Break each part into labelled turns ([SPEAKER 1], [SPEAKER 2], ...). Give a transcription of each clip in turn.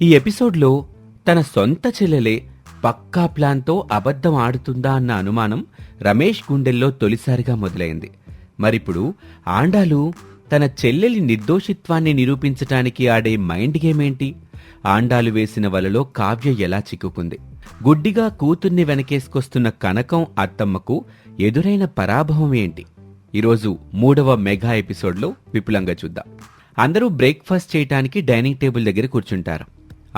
[SPEAKER 1] ఈ ఎపిసోడ్లో తన సొంత చెల్లెలే పక్కా ప్లాన్తో అబద్ధం ఆడుతుందా అన్న అనుమానం రమేష్ గుండెల్లో తొలిసారిగా మొదలైంది. మరిప్పుడు ఆండాలు తన చెల్లెలి నిర్దోషిత్వాన్ని నిరూపించటానికి ఆడే మైండ్ గేమ్ ఏంటి? ఆండాలు వేసిన వలలో కావ్య ఎలా చిక్కుకుంది? గుడ్డిగా కూతుర్ని వెనకేసుకొస్తున్న కనకం అత్తమ్మకు ఎదురైన పరాభవం ఏంటి? ఈరోజు 3వ మెగా ఎపిసోడ్లో విపులంగా చూద్దాం. అందరూ బ్రేక్ఫాస్ట్ చేయటానికి డైనింగ్ టేబుల్ దగ్గర కూర్చుంటారు.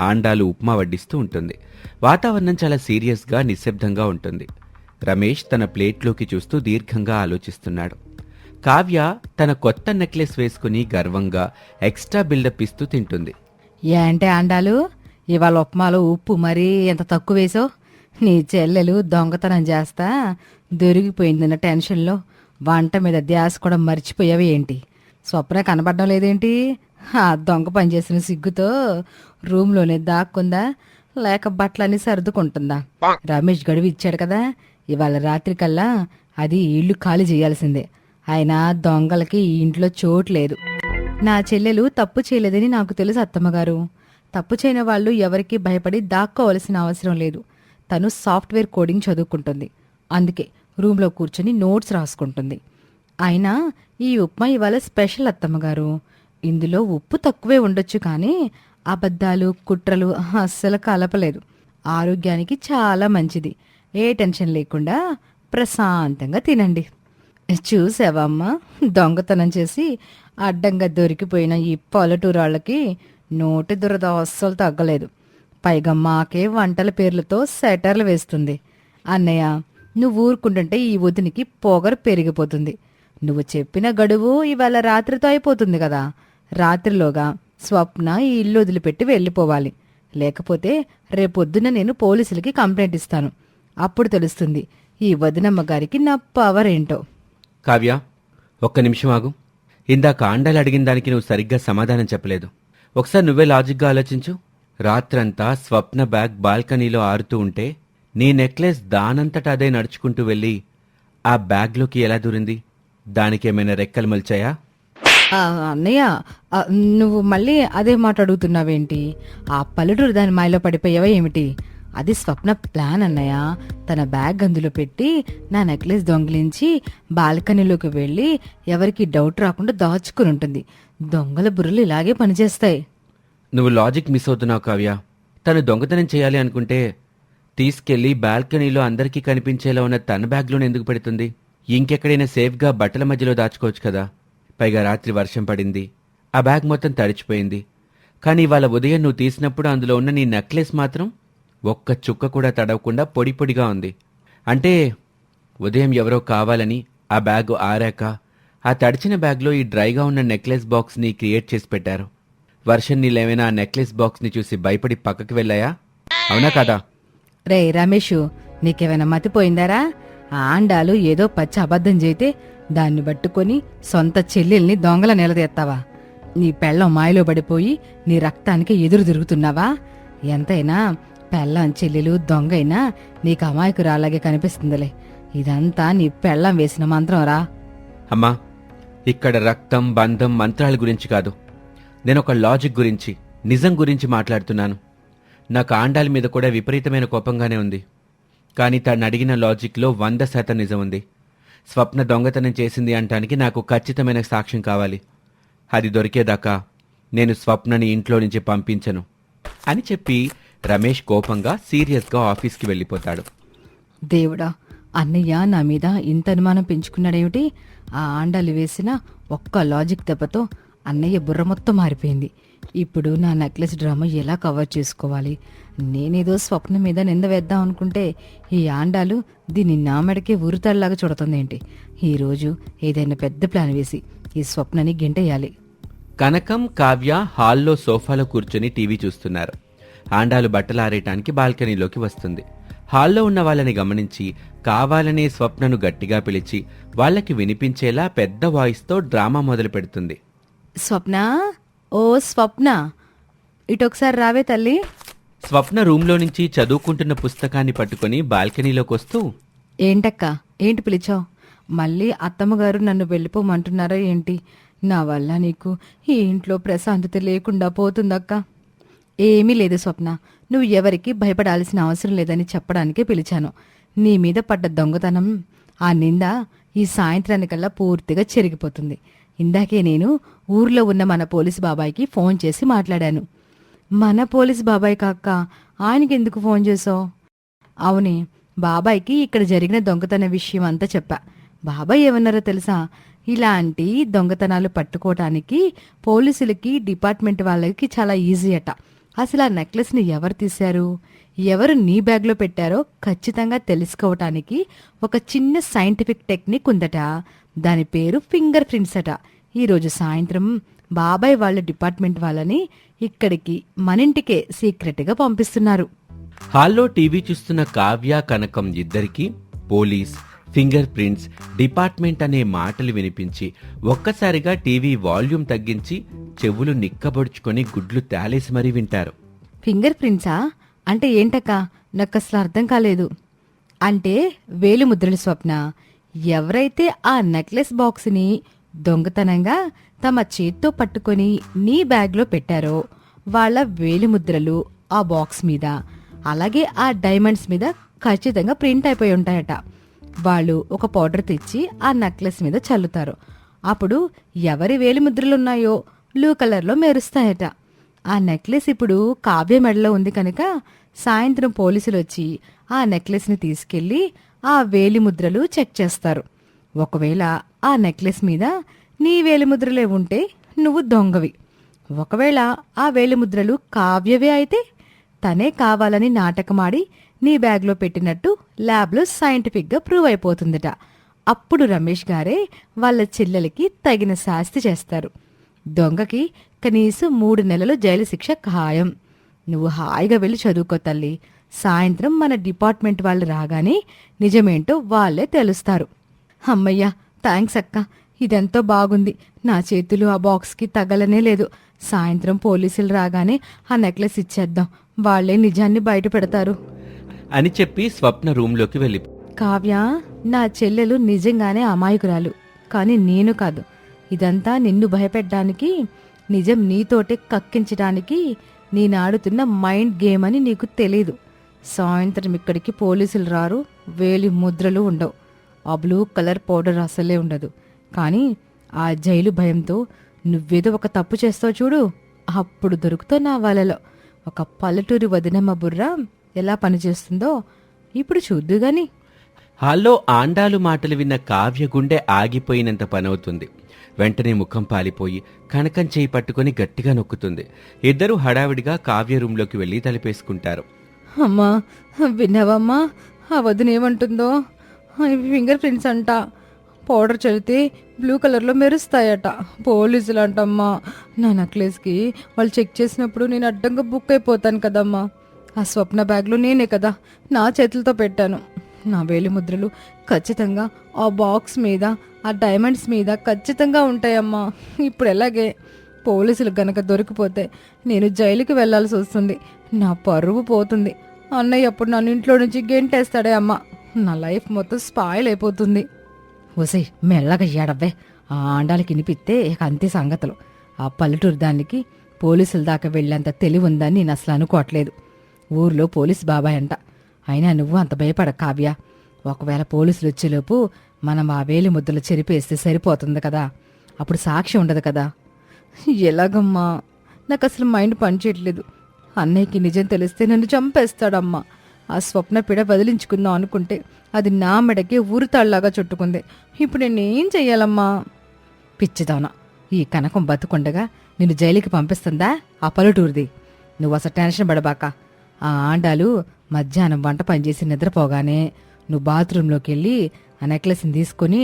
[SPEAKER 1] ఆండాలు ఉప్మా వడ్డిస్తూ ఉంటుంది. వాతావరణం చాలా సీరియస్గా నిశ్శబ్దంగా ఉంటుంది. రమేష్ తన ప్లేట్లోకి చూస్తూ దీర్ఘంగా ఆలోచిస్తున్నాడు. కావ్య తన కొత్త నెక్లెస్ వేసుకుని గర్వంగా ఎక్స్ట్రా బిల్డప్ ఇస్తూ తింటుంది.
[SPEAKER 2] ఏంటే ఆండాలు, ఇవాళ ఉప్మాలో ఉప్పు మరీ ఎంత తక్కువ వేసో? నీ చెల్లెలు దొంగతనం చేస్తా దొరికిపోయిందన్న టెన్షన్లో వంట మీద ధ్యాస కూడా మర్చిపోయావి ఏంటి? స్వప్న కనబడడం లేదేంటి? ఆ దొంగ పనిచేసిన సిగ్గుతో రూమ్లోనే దాక్కుందా, లేక బట్టలన్నీ సర్దుకుంటుందా? రమేష్ గడువు ఇచ్చాడు కదా, ఇవాళ రాత్రికల్లా అది ఇల్లు ఖాళీ చేయాల్సిందే. అయినా దొంగలకి ఈ ఇంట్లో చోటు లేదు. నా చెల్లెలు తప్పు చేయలేదని నాకు తెలుసు అత్తమ్మగారు. తప్పు చేయని వాళ్ళు ఎవరికీ భయపడి దాక్కోవలసిన అవసరం లేదు. తను సాఫ్ట్వేర్ కోడింగ్ చదువుకుంటుంది. అందుకే రూమ్లో కూర్చొని నోట్స్ రాసుకుంటుంది. అయినా ఈ ఉప్మా ఇవాళ స్పెషల్ అత్తమ్మగారు. ఇందులో ఉప్పు తక్కువే ఉండొచ్చు, కానీ అబద్ధాలు కుట్రలు అస్సలు కలపలేదు. ఆరోగ్యానికి చాలా మంచిది. ఏ టెన్షన్ లేకుండా ప్రశాంతంగా తినండి. చూసావమ్మా, దొంగతనం చేసి అడ్డంగా దొరికిపోయిన ఈ పల్లెటూరాళ్ళకి నోటి దురద అస్సలు తగ్గలేదు. పైగా మాకే వంటల పేర్లతో సెటర్లు వేస్తుంది. అన్నయ్య, నువ్వు ఊరుకుంటుంటే ఈ వదినికి పొగరు పెరిగిపోతుంది. నువ్వు చెప్పిన గడువు ఇవాళ రాత్రితో అయిపోతుంది కదా. రాత్రిలోగా స్వప్న ఈ ఇల్లు వదిలిపెట్టి వెళ్ళిపోవాలి. లేకపోతే రేపొద్దున నేను పోలీసులకి కంప్లైంట్ ఇస్తాను. అప్పుడు తెలుస్తుంది ఈ వదినమ్మ గారికి నా పవర్ ఏంటో.
[SPEAKER 1] కావ్య, ఒక్క నిమిషం ఆగు. ఇందాక ఆండాలు అడిగిన దానికి నువ్వు సరిగ్గా సమాధానం చెప్పలేదు. ఒకసారి నువ్వే లాజిక్గా ఆలోచించు. రాత్రంతా స్వప్న బ్యాగ్ బాల్కనీలో ఆరుతూ ఉంటే నీ నెక్లెస్ దానంతట అదే నడుచుకుంటూ వెళ్ళి ఆ బ్యాగ్లోకి ఎలా దూరింది? దానికేమైనా రెక్కలు మొలిచాయా?
[SPEAKER 2] అన్నయ్య, నువ్వు మళ్ళీ అదే మాట అడుగుతున్నావేంటి? ఆ పల్లెటూరు దాని మాయలో పడిపోయావా ఏమిటి? అది స్వప్న ప్లాన్ అన్నయ్య. తన బ్యాగ్ అందులో పెట్టి నా నెక్లెస్ దొంగిలించి బాల్కనీలోకి వెళ్ళి ఎవరికి డౌట్ రాకుండా దాచుకుని ఉంటుంది. దొంగల బుర్రలు ఇలాగే పనిచేస్తాయి.
[SPEAKER 1] నువ్వు లాజిక్ మిస్ అవుతున్నావు కావ్య. తను దొంగతనం చేయాలి అనుకుంటే తీసుకెళ్లి బాల్కనీలో అందరికీ కనిపించేలా ఉన్న తన బ్యాగ్లోనే ఎందుకు పెడుతుంది? ఇంకెక్కడైనా సేఫ్గా బట్టల మధ్యలో దాచుకోవచ్చు కదా. పైగా రాత్రి వర్షం పడింది, ఆ బ్యాగ్ మొత్తం తడిచిపోయింది. కానీ ఇవాళ ఉదయం నువ్వు తీసినప్పుడు అందులో ఉన్న నీ నెక్లెస్ మాత్రం ఒక్క చుక్క కూడా తడవకుండా పొడి పొడిగా ఉంది. అంటే ఉదయం ఎవరో కావాలని ఆ బ్యాగ్ ఆరాక ఆ తడిచిన బ్యాగ్లో ఈ డ్రైగా ఉన్న నెక్లెస్ బాక్స్ని క్రియేట్ చేసి పెట్టారు. వర్షం నీళ్ళేమైనా ఆ నెక్లెస్ బాక్స్ని చూసి భయపడి పక్కకి వెళ్ళాయా? అవునా కదా?
[SPEAKER 2] రే రమేష్, నీకేమైనా మతిపోయిందారా? ఆ ఆండాలు ఏదో పచ్చి అబద్ధం చేస్తే దాన్ని పట్టుకొని సొంత చెల్లెల్ని దొంగల నిలదీస్తావా? నీ పెళ్ళం మాయలో పడిపోయి నీ రక్తానికి ఎదురు తిరుగుతున్నావా? ఎంతైనా పెళ్ళం చెల్లెలు దొంగైనా నీకు అమాయకురాలాగే కనిపిస్తుందిలే. ఇదంతా నీ పెళ్ళం వేసిన మంత్రం రా.
[SPEAKER 1] అమ్మా, ఇక్కడ రక్తం బంధం మంత్రాల గురించి కాదు, నేనొక లాజిక్ గురించి, నిజం గురించి మాట్లాడుతున్నాను. నాకు ఆండాల మీద కూడా విపరీతమైన కోపంగానే ఉంది. కానీ తను అడిగిన లాజిక్లో 100% నిజం ఉంది. స్వప్న దొంగతనం చేసింది అంటానికి నాకు ఖచ్చితమైన సాక్ష్యం కావాలి. అది దొరికేదాకా నేను స్వప్నని ఇంట్లో నుంచి పంపించను అని చెప్పి రమేష్ కోపంగా సీరియస్గా ఆఫీస్కి వెళ్ళిపోతాడు.
[SPEAKER 2] దేవుడా, అన్నయ్య నా మీద ఇంత అనుమానం పెంచుకున్నాడేమిటి? ఆ ఆండాలు వేసిన ఒక్క లాజిక్ దెబ్బతో అన్నయ్య బుర్ర మొత్తం మారిపోయింది. ఇప్పుడు నా నెక్లెస్ డ్రామా ఎలా కవర్ చేసుకోవాలి? నేనేదో స్వప్న మీద నింద వేద్దాం అనుకుంటే ఈ ఆండాలు దీన్ని నా మెడకే ఊరుతాళ్లాగా చూడుతుందేంటి? ఈరోజు ఏదైనా పెద్ద ప్లాన్ వేసి ఈ స్వప్నని గింటేయాలి.
[SPEAKER 1] కనకం, కావ్య హాల్లో సోఫాలో కూర్చొని టీవీ చూస్తున్నారు. ఆండాలు బట్టలు ఆరేయటానికి బాల్కనీలోకి వస్తుంది. హాల్లో ఉన్న వాళ్ళని గమనించి కావాలనే స్వప్నను గట్టిగా పిలిచి వాళ్ళకి వినిపించేలా పెద్ద వాయిస్తో డ్రామా మొదలు పెడుతుంది.
[SPEAKER 2] స్వప్న, ఓ స్వప్న, ఇటొకసారి రావే తల్లి.
[SPEAKER 1] స్వప్న రూంలో నుంచి చదువుకుంటున్న పుస్తకాన్ని పట్టుకుని బాల్కనీలోకి వస్తూ,
[SPEAKER 2] ఏంటక్క, ఏంటి పిలిచావు? మళ్ళీ అత్తమ్మగారు నన్ను వెళ్ళిపోమంటున్నారా ఏంటి? నా వల్ల నీకు ఈ ఇంట్లో ప్రశాంతత లేకుండా పోతుందక్క. ఏమీ లేదు స్వప్న, నువ్వు ఎవరికి భయపడాల్సిన అవసరం లేదని చెప్పడానికే పిలిచాను. నీ మీద పడ్డ దొంగతనం ఆ నింద ఈ సాయంత్రానికల్లా పూర్తిగా చెరిగిపోతుంది. ఇందాకే నేను ఊర్లో ఉన్న మన పోలీసు బాబాయ్కి ఫోన్ చేసి మాట్లాడాను. మన పోలీసు బాబాయ్ కాక ఆయనకెందుకు ఫోన్ చేసావు? అవునే, బాబాయ్కి ఇక్కడ జరిగిన దొంగతన విషయం అంతా చెప్పా. బాబాయ్ ఏమన్నారో తెలుసా? ఇలాంటి దొంగతనాలు పట్టుకోవటానికి పోలీసులకి డిపార్ట్మెంట్ వాళ్ళకి చాలా ఈజీ అట. అసలు ఆ నెక్లెస్ని ఎవరు తీశారు, ఎవరు నీ బ్యాగ్లో పెట్టారో ఖచ్చితంగా తెలుసుకోవటానికి ఒక చిన్న సైంటిఫిక్ టెక్నిక్ ఉందట. దాని పేరు ఫింగర్ ప్రింట్స్ అట. ఈరోజు సాయంత్రం బాబాయ్ వాళ్ళ డిపార్ట్మెంట్ వాళ్ళని ఇక్కడికి మనింటికే సీక్రెట్గా పంపిస్తున్నారు.
[SPEAKER 1] హాల్లో టీవీ చూస్తున్న కావ్య, కనకం ఇద్దరికీ పోలీస్, ఫింగర్ ప్రింట్స్, డిపార్ట్మెంట్ అనే మాటలు వినిపించి ఒక్కసారిగా టీవీ వాల్యూమ్ తగ్గించి చెవులు నిక్కబొడుచుకొని గుడ్లు తేలేసి మరీ వింటారు.
[SPEAKER 2] ఫింగర్ ప్రింట్సా అంటే ఏంటక్క? నాకు అసలు అర్థం కాలేదు. అంటే వేలిముద్రలు స్వప్న. ఎవరైతే ఆ నెక్లెస్ బాక్స్ని దొంగతనంగా తమ చేత్తో పట్టుకొని నీ బ్యాగ్లో పెట్టారో వాళ్ళ వేలిముద్రలు ఆ బాక్స్ మీద, అలాగే ఆ డైమండ్స్ మీద ఖచ్చితంగా ప్రింట్ అయిపోయి ఉంటాయట. వాళ్ళు ఒక పౌడర్ తెచ్చి ఆ నెక్లెస్ మీద చల్లుతారు. అప్పుడు ఎవరి వేలిముద్రలున్నాయో బ్లూ కలర్లో మెరుస్తాయట. ఆ నెక్లెస్ ఇప్పుడు కావ్య మెడలో ఉంది కనుక సాయంత్రం పోలీసులు వచ్చి ఆ నెక్లెస్ని తీసుకెళ్లి ఆ వేలిముద్రలు చెక్ చేస్తారు. ఒకవేళ ఆ నెక్లెస్ మీద నీ వేలిముద్రలే ఉంటే నువ్వు దొంగవి. ఒకవేళ ఆ వేలిముద్రలు కావ్యవే అయితే తనే కావాలని నాటకమాడి నీ బ్యాగ్లో పెట్టినట్టు ల్యాబ్లో సైంటిఫిక్గా ప్రూవ్ అయిపోతుందట. అప్పుడు రమేష్ గారే వాళ్ళ చెల్లెలకి తగిన శాస్తి చేస్తారు. దొంగకి కనీసం 3 నెలలు జైలు శిక్ష ఖాయం. నువ్వు హాయిగా వెళ్ళి చదువుకో తల్లి. సాయంత్రం మన డిపార్ట్మెంట్ వాళ్ళు రాగానే నిజమేంటో వాళ్ళే తెలుస్తారు. అమ్మయ్యా, థ్యాంక్స్ అక్క. ఇదెంతో బాగుంది. నా చేతులు ఆ బాక్స్కి తగలనే లేదు. సాయంత్రం పోలీసులు రాగానే ఆ నెక్లెస్ ఇచ్చేద్దాం. వాళ్లే నిజాన్ని బయట పెడతారు
[SPEAKER 1] అని చెప్పి స్వప్న రూంలోకి వెళ్ళి,
[SPEAKER 2] కావ్య, నా చెల్లెలు నిజంగానే అమాయకురాలు. కానీ నేను కాదు. ఇదంతా నిన్ను భయపెట్టడానికి, నిజం నీతోటే కక్కించడానికి నేనాడుతున్న మైండ్ గేమ్ అని నీకు తెలీదు. సాయంత్రం ఇక్కడికి పోలీసులు రారు, వేలి ముద్రలు ఉండవు, ఆ బ్లూ కలర్ పౌడర్ అసలే ఉండదు. కానీ ఆ జైలు భయంతో నువ్వేదో ఒక తప్పు చేస్తావు చూడు, అప్పుడు దొరుకుతావు నా వలలో. ఒక పల్లెటూరి వదినమ్మ బుర్ర ఎలా పనిచేస్తుందో ఇప్పుడు చూద్దుగాని.
[SPEAKER 1] హాల్లో ఆండాలు మాటలు విన్న కావ్య గుండె ఆగిపోయినంత పనవుతుంది. వెంటనే ముఖం పాలిపోయి కనకం చేయి పట్టుకుని గట్టిగా నొక్కుతుంది. ఇద్దరూ హడావిడిగా కావ్య రూంలోకి వెళ్లి తలిపేసుకుంటారు.
[SPEAKER 2] అమ్మా, విన్నావమ్మా? ఆ వదినేమంటుందో? ఫింగర్ ప్రింట్స్ అంట. పౌడర్ చల్లితే బ్లూ కలర్లో మెరుస్తాయట. పోలీసులు అంటమ్మా. నా నెక్లెస్కి వాళ్ళు చెక్ చేసినప్పుడు నేను అడ్డంగా బుక్ అయిపోతాను కదమ్మా. ఆ స్వప్న బ్యాగ్లో నేనే కదా నా చేతులతో పెట్టాను. నా వేలిముద్రలు ఖచ్చితంగా ఆ బాక్స్ మీద, ఆ డైమండ్స్ మీద ఖచ్చితంగా ఉంటాయమ్మా. ఇప్పుడు ఎలాగే పోలీసులు గనక దొరికిపోతే నేను జైలుకి వెళ్లాల్సి వస్తుంది. నా పరువు పోతుంది. అన్నయ్య అప్పుడు నన్ను ఇంట్లో నుంచి గెంటేస్తాడే అమ్మా. నా లైఫ్ మొత్తం స్పాయిల్ అయిపోతుంది. ఓసే, మెల్లగా ఏడవ్వే. ఆ ఆండాలకి వినిపిస్తే ఇక అంతే సంగతులు. ఆ పల్లెటూరు దానికి పోలీసుల దాకా వెళ్ళేంత తెలివి ఉందని నేను అసలు అనుకోవట్లేదు. ఊర్లో పోలీసు బాబాయ్ అంట. అయినా నువ్వు అంత భయపడ కావ్య. ఒకవేళ పోలీసులు వచ్చేలోపు మనం ఆ వేలి ముద్దలు చెరిపేస్తే సరిపోతుంది కదా. అప్పుడు సాక్షి ఉండదు కదా. ఎలాగమ్మా? నాకు అసలు మైండ్ పనిచేయట్లేదు. అన్నయ్యకి నిజం తెలిస్తే నన్ను చంపేస్తాడమ్మా. ఆ స్వప్న పిడ వదిలించుకుందాం అనుకుంటే అది నా మెడకి ఊరుతాళ్లాగా చుట్టుకుంది. ఇప్పుడు నేనేం చెయ్యాలమ్మా? పిచ్చిదానా, ఈ కనకం బతుకుండగా నిన్ను జైలుకి పంపిస్తుందా ఆ పల్లెటూరిది? నువ్వు అసలు టెన్షన్ పడబాక. ఆ ఆండాలు మధ్యాహ్నం వంట పనిచేసి నిద్రపోగానే నువ్వు బాత్రూంలోకి వెళ్ళి ఆ నెక్లెస్ని తీసుకుని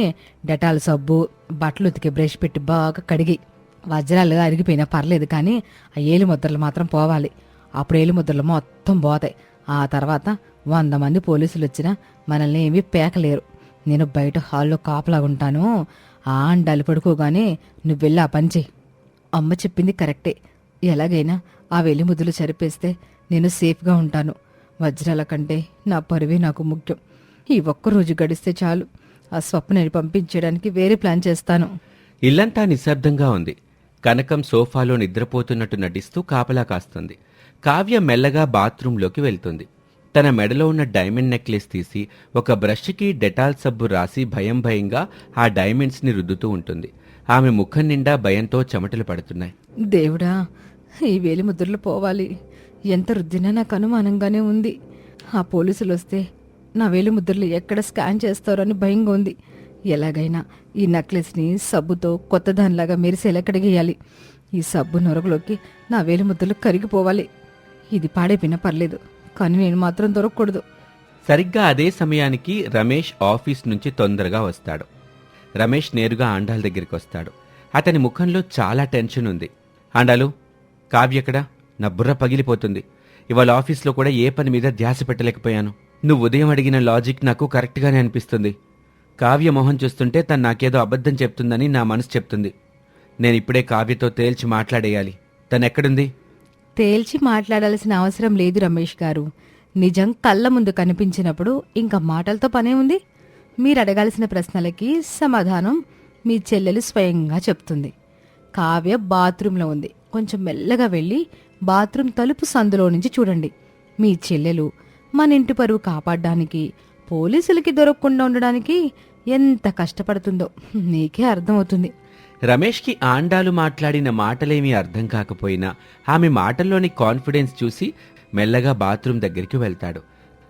[SPEAKER 2] డెటాల్ సబ్బు, బట్టలు ఉతికి బ్రష్ పెట్టి బాగా కడిగి, వజ్రాలు అరిగిపోయినా పర్లేదు కానీ ఆ ఏలి ముద్రలు మాత్రం పోవాలి. అప్పుడు ఏలి ముద్రలు మొత్తం పోతాయి. ఆ తర్వాత 100 మంది పోలీసులు వచ్చినా మనల్ని ఏమీ పేకలేరు. నేను బయట హాల్లో కాపలాగుంటాను. ఆ ఆండాలు పడుకోగానే నువ్వు వెళ్ళి ఆ పని చెయ్యి. అమ్మ చెప్పింది కరెక్టే. ఎలాగైనా ఆ వెలి ముద్దులు చరిపేస్తే నేను సేఫ్గా ఉంటాను. వజ్రాల కంటే నా పరువే నాకు ముఖ్యం. ఈ ఒక్కరోజు గడిస్తే చాలు. ఆ స్వప్నని పంపించేయడానికి వేరే ప్లాన్ చేస్తాను.
[SPEAKER 1] ఇల్లంతా నిశ్శబ్దంగా ఉంది. కనకం సోఫాలో నిద్రపోతున్నట్టు నటిస్తూ కాపలా కాస్తుంది. కావ్య మెల్లగా బాత్రూంలోకి వెళ్తుంది. తన మెడలో ఉన్న డైమండ్ నెక్లెస్ తీసి ఒక బ్రష్కి డెటాల్ సబ్బు రాసి భయంగా ఆ డైమండ్స్ని రుద్దుతూ ఉంటుంది. ఆమె ముఖం నిండా భయంతో చెమటలు పడుతున్నాయి.
[SPEAKER 2] దేవుడా, ఈ వేలి ముద్రలు పోవాలి. ఎంత రుద్దినా నాకు అనుమానంగానే ఉంది. ఆ పోలీసులు వస్తే నా వేలి ముద్రలు ఎక్కడ స్కాన్ చేస్తారో అని భయంగా ఉంది. ఎలాగైనా ఈ నెక్లెస్ని సబ్బుతో కొత్త దానిలాగా మెరిసేలా కడిగేయాలి. ఈ సబ్బు నొరగలోకి నా వేలి ముద్రలు కరిగిపోవాలి. ఇది పాడైపోయినా పర్లేదు, కానీ నేను మాత్రం దొరకకూడదు.
[SPEAKER 1] సరిగ్గా అదే సమయానికి రమేష్ ఆఫీస్ నుంచి తొందరగా వస్తాడు. రమేష్ నేరుగా ఆండాల దగ్గరికి వస్తాడు. అతని ముఖంలో చాలా టెన్షన్ ఉంది. ఆండాలు, కావ్య ఎక్కడా? నా బుర్ర పగిలిపోతుంది. ఇవాళ ఆఫీస్లో కూడా ఏ పని మీద ధ్యాస పెట్టలేకపోయాను. నువ్వు ఉదయం అడిగిన లాజిక్ నాకు కరెక్ట్గానే అనిపిస్తుంది. కావ్య మొహం చూస్తుంటే తను నాకేదో అబద్ధం చెప్తుందని నా మనసు చెప్తుంది. నేను ఇప్పుడే కావ్యతో తేల్చి మాట్లాడేయాలి. తనెక్కడుంది?
[SPEAKER 2] తేల్చి మాట్లాడాల్సిన అవసరం లేదు రమేష్ గారు. నిజం కళ్ళ ముందు కనిపించినప్పుడు ఇంకా మాటలతో పనే ఉంది. మీరు అడగాల్సిన ప్రశ్నలకి సమాధానం మీ చెల్లెలు స్వయంగా చెప్తుంది. కావ్య బాత్రూంలో ఉంది. కొంచెం మెల్లగా వెళ్ళి బాత్రూం తలుపు సందులో నుంచి చూడండి. మీ చెల్లెలు మన ఇంటి పరువు కాపాడడానికి, పోలీసులకి దొరకకుండా ఉండడానికి ఎంత కష్టపడుతుందో నీకే అర్థమవుతుంది.
[SPEAKER 1] రమేష్కి ఆండాలు మాట్లాడిన మాటలేమీ అర్థం కాకపోయినా ఆమె మాటల్లోని కాన్ఫిడెన్స్ చూసి మెల్లగా బాత్రూం దగ్గరికి వెళ్తాడు.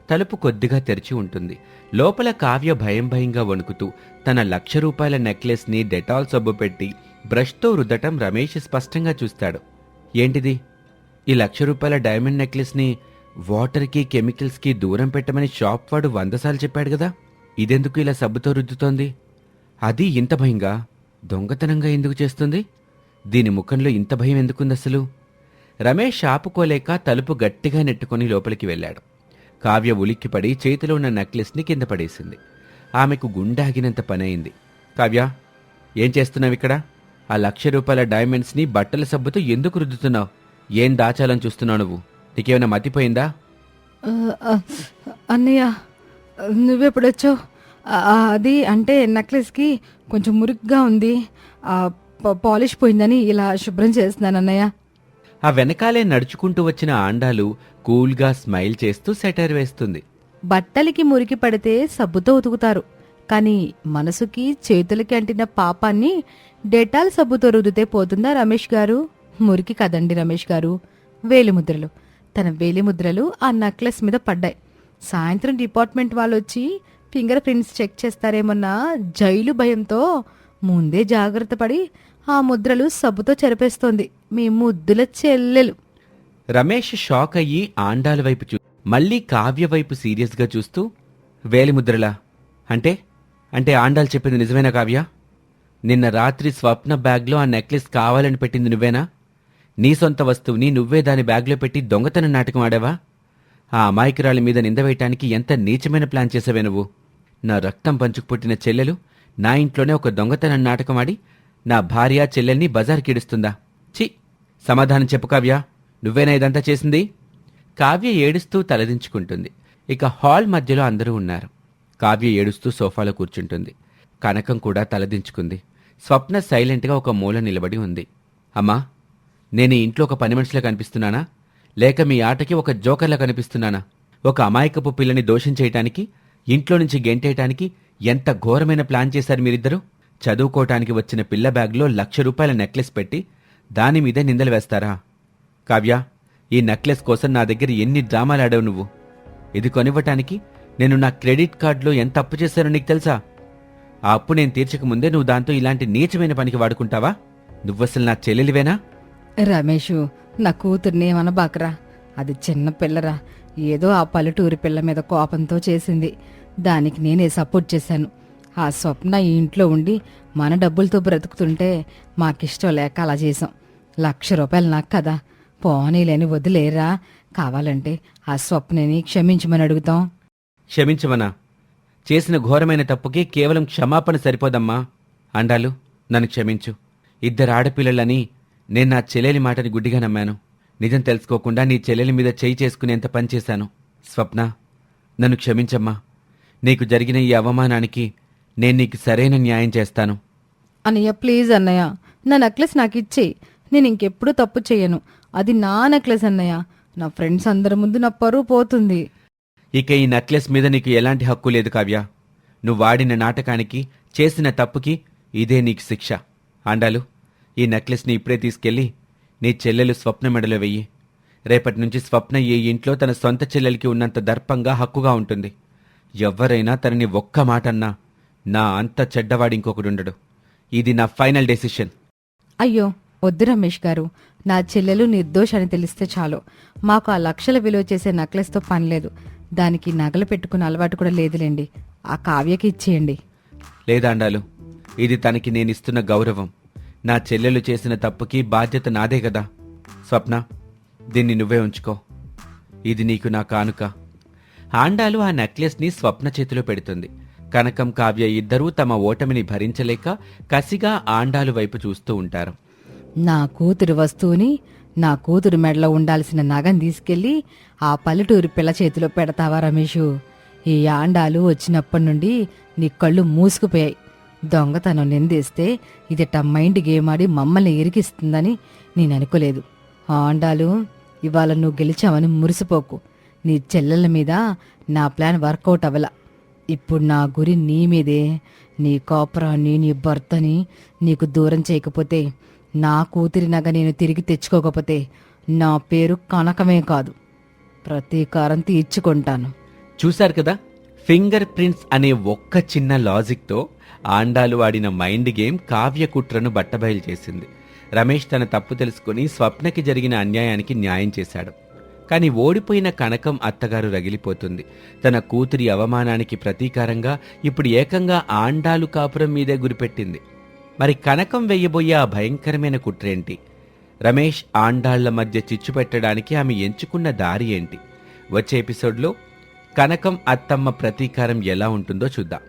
[SPEAKER 1] తలుపు కొద్దిగా తెరిచి ఉంటుంది. లోపల కావ్య భయంగా వణుకుతూ తన ₹1,00,000 నెక్లెస్ని డెటాల్ సబ్బు పెట్టి బ్రష్తో రుద్దటం రమేష్ స్పష్టంగా చూస్తాడు. ఏంటిది? ఈ ₹1,00,000 డైమండ్ నెక్లెస్ని వాటర్కి కెమికల్స్కి దూరం పెట్టమని షాప్ వాడు 100 సార్లు చెప్పాడు కదా. ఇదెందుకు ఇలా సబ్బుతో రుద్దుతోంది? అది ఇంత భయంగా, దొంగతనంగా ఎందుకు చేస్తుంది? దీని ముఖంలో ఇంత భయం ఎందుకుంది అసలు? రమేష్ ఆపుకోలేక తలుపు గట్టిగా నెట్టుకుని లోపలికి వెళ్ళాడు. కావ్య ఉలిక్కిపడి చేతిలో ఉన్న నెక్లెస్ని కింద పడేసింది. ఆమెకు గుండాగినంత పనయింది. కావ్య, ఏం చేస్తున్నావిక్కడ? ఆ ₹1,00,000 డైమండ్స్ని బట్టల సబ్బుతో ఎందుకు రుద్దుతున్నావు? ఏం దాచాలని చూస్తున్నావు నువ్వు? నీకేమైనా మతిపోయిందా?
[SPEAKER 2] అన్నయ్య, నువ్వెప్పుడొచ్చావు? అది అంటే నెక్లెస్కి కొంచెం మురిగ్గా ఉంది, పాలిష్ పోయిందని ఇలా శుభ్రం చేస్తున్నాను అన్నయ్య.
[SPEAKER 1] ఆ వెనకాలే నడుచుకుంటూ వచ్చిన ఆండాలు కూల్గా స్మైల్ చేస్తూ సెటర్ వేస్తుంది.
[SPEAKER 2] బట్టలకి మురికి పడితే సబ్బుతో ఉతుకుతారు, కానీ మనసుకి చేతులకి అంటిన పాపాన్ని డెటాల్ సబ్బుతో రుద్దితే పోతుందా రమేష్ గారు? మురికి కదండి రమేష్ గారు, వేలిముద్రలు. తన వేలిముద్రలు ఆ నెక్లెస్ మీద పడ్డాయి. సాయంత్రం డిపార్ట్మెంట్ వాళ్ళు వచ్చి ఫింగర్ ప్రింట్స్ చెక్ చేస్తారేమన్నా జైలు భయంతో ముందే జాగ్రత్త పడి ఆ ముద్రలు సబ్బుతో చెరిపేస్తోంది మీ ముద్దుల చెల్లెలు.
[SPEAKER 1] రమేష్ షాక్ అయ్యి ఆండాల వైపు మళ్ళీ కావ్య వైపు సీరియస్గా చూస్తూ, వేలిముద్రలా? అంటే ఆండాలు చెప్పింది నిజమేనా కావ్య? నిన్న రాత్రి స్వప్న బ్యాగ్లో ఆ నెక్లెస్ కావాలని పెట్టింది నువ్వేనా? నీ సొంత వస్తువుని నువ్వే దాని బ్యాగ్లో పెట్టి దొంగతనం నాటకం ఆడావా? ఆ అమాయకురాలి మీద నింద వేయటానికి ఎంత నీచమైన ప్లాన్ చేసావే నువ్వు? నా రక్తం పంచుకు పుట్టిన చెల్లెలు నా ఇంట్లోనే ఒక దొంగతనం నాటకం ఆడి నా భార్య చెల్లెల్ని బజార్కిడుస్తుందా? ఛీ, సమాధానం చెప్పు కావ్య, నువ్వేనా ఇదంతా చేసింది? కావ్య ఏడుస్తూ తలదించుకుంటుంది. ఇక హాల్ మధ్యలో అందరూ ఉన్నారు. కావ్య ఏడుస్తూ సోఫాలో కూర్చుంటుంది. కనకం కూడా తలదించుకుంది. స్వప్న సైలెంట్గా ఒక మూల నిలబడి ఉంది. అమ్మా, నేను ఈ ఇంట్లో ఒక పని మనిషిలా కనిపిస్తున్నానా, లేక మీ ఆటకి ఒక జోకర్లా కనిపిస్తున్నానా? ఒక అమాయకపు పిల్లని దోషం చేయటానికి, ఇంట్లో నుంచి గెంటేయటానికి ఎంత ఘోరమైన ప్లాన్ చేశారు మీరిద్దరూ. చదువుకోవటానికి వచ్చిన పిల్ల బ్యాగ్లో ₹1,00,000 నెక్లెస్ పెట్టి దాని మీదే నిందలు వేస్తారా? కావ్య, ఈ నెక్లెస్ కోసం నా దగ్గర ఎన్ని డ్రామాలు ఆడావు నువ్వు. ఇది కొనివ్వటానికి నేను నా క్రెడిట్ కార్డులో ఎంత అప్పు చేశానో నీకు తెలుసా? ఆ అప్పు నేను తీర్చకముందే నువ్వు దాంతో ఇలాంటి నీచమైన పనికి వాడుకుంటావా? నువ్వసలు నా చెల్లెలివేనా?
[SPEAKER 2] రమేషు, నా కూతుర్ని ఏమనబాకరా. అది చిన్న పిల్లరా, ఏదో ఆ పల్లెటూరి పిల్ల మీద కోపంతో చేసింది. దానికి నేనే సపోర్ట్ చేశాను. ఆ స్వప్న ఈ ఇంట్లో ఉండి మన డబ్బులతో బ్రతుకుతుంటే మాకిష్టం లేక అలా చేశాం. ₹1,00,000 నాకు కదా, పోనీలేని వదిలేరా. కావాలంటే ఆ స్వప్నని క్షమించమని అడుగుతాం.
[SPEAKER 1] క్షమించమనా? చేసిన ఘోరమైన తప్పుకి కేవలం క్షమాపణ సరిపోదమ్మా. అండాలు, నన్ను క్షమించు. 2 ఆడపిల్లలని నేను నా చెల్లెలి మాటని గుడ్డిగా నమ్మాను. నిజం తెలుసుకోకుండా నీ చెల్లెలి మీద చేయి చేసుకునేంత పనిచేశాను. స్వప్న, నన్ను క్షమించమ్మా. నీకు జరిగిన ఈ అవమానానికి నేను నీకు సరైన న్యాయం చేస్తాను.
[SPEAKER 2] అన్నయ్య, ప్లీజ్ అన్నయ్య, నా నెక్లెస్ నాకు ఇచ్చేయి. నేను ఇంకెప్పుడు తప్పు చేయను. అది నా నెక్లెస్ అన్నయ్య. నా ఫ్రెండ్స్ అందరి ముందు నా పరువు పోతుంది.
[SPEAKER 1] ఇక ఈ నెక్లెస్ మీద నీకు ఎలాంటి హక్కు లేదు కావ్య. నువ్వు వాడిన నాటకానికి, చేసిన తప్పుకి ఇదే నీకు శిక్ష. ఆండాలు, ఈ నెక్లెస్ని ఇప్పుడే తీసుకెళ్ళి నీ చెల్లెలు స్వప్న మెడలో వెయ్యి. రేపటి నుంచి స్వప్న ఈ ఇంట్లో తన సొంత చెల్లెలికి ఉన్నంత దర్పంగా, హక్కుగా ఉంటుంది. ఎవ్వరైనా తనని ఒక్క మాట అన్నా నా అంత చెడ్డవాడి ఇంకొకడుండడు. ఇది నా ఫైనల్ డెసిషన్.
[SPEAKER 2] అయ్యో వద్దు రమేష్ గారు. నా చెల్లెలు నిర్దోషని తెలిస్తే చాలు. మాకు ఆ లక్షల విలువ చేసే నెక్లెస్తో పనిలేదు. దానికి నగలు పెట్టుకునే అలవాటు కూడా లేదులేండి. ఆ కావ్యకి ఇచ్చేయండి.
[SPEAKER 1] లేదాండాలు, ఇది తనకి నేనిస్తున్న గౌరవం. నా చెల్లెలు చేసిన తప్పుకి బాధ్యత నాదే కదా. స్వప్న, దీన్ని నువ్వే ఉంచుకో. ఇది నీకు నా కానుక. ఆండాలు ఆ నెక్లెస్ని స్వప్న చేతిలో పెడుతుంది. కనకం, కావ్య ఇద్దరూ తమ ఓటమిని భరించలేక కసిగా ఆండాలు వైపు చూస్తూ ఉంటారు.
[SPEAKER 2] నా కూతురు వస్తువుని, నా కూతురు మెడలో ఉండాల్సిన నగని తీసుకెళ్లి ఆ పల్లెటూరు పిల్ల చేతిలో పెడతావా రమేషు? ఈ ఆండాలు వచ్చినప్పటి నుండి నీ కళ్ళు మూసుకుపోయాయి. దొంగతనం నిందేస్తే ఇదిట మైండ్ గేమ్ ఆడి మమ్మల్ని ఇరికిస్తుందని నేను అనుకోలేదు. ఆండాలు, ఇవాళ నువ్వు గెలిచావని మురిసిపోకు. నీ చెల్లెల మీద నా ప్లాన్ వర్కౌట్ అవ్వలా. ఇప్పుడు నా గురి నీ మీదే. నీ కాపురాన్ని, నీ భర్తని నీకు దూరం చేయకపోతే, నా కూతురి నగ నేను తిరిగి తెచ్చుకోకపోతే నా పేరు కనకమే కాదు, ప్రతీకారం తీర్చుకుంటాను.
[SPEAKER 1] చూశారు కదా, ఫింగర్ ప్రింట్స్ అనే ఒక్క చిన్న లాజిక్తో ఆండాలు ఆడిన మైండ్ గేమ్ కావ్య కుట్రను బట్టబయలు చేసింది. రమేష్ తన తప్పు తెలుసుకుని స్వప్నకి జరిగిన అన్యాయానికి న్యాయం చేశాడు. కానీ ఓడిపోయిన కనకం అత్తగారు రగిలిపోతుంది. తన కూతురి అవమానానికి ప్రతీకారంగా ఇప్పుడు ఏకంగా ఆండాలు కాపురం మీదే గురిపెట్టింది. మరి కనకం వెయ్యబోయే ఆ భయంకరమైన కుట్రేంటి? రమేష్ ఆండాళ్ల మధ్య చిచ్చు పెట్టడానికి ఆమె ఎంచుకున్న దారి ఏంటి? వచ్చే ఎపిసోడ్లో కనకం అత్తమ్మ ప్రతీకారం ఎలా ఉంటుందో చూద్దాం.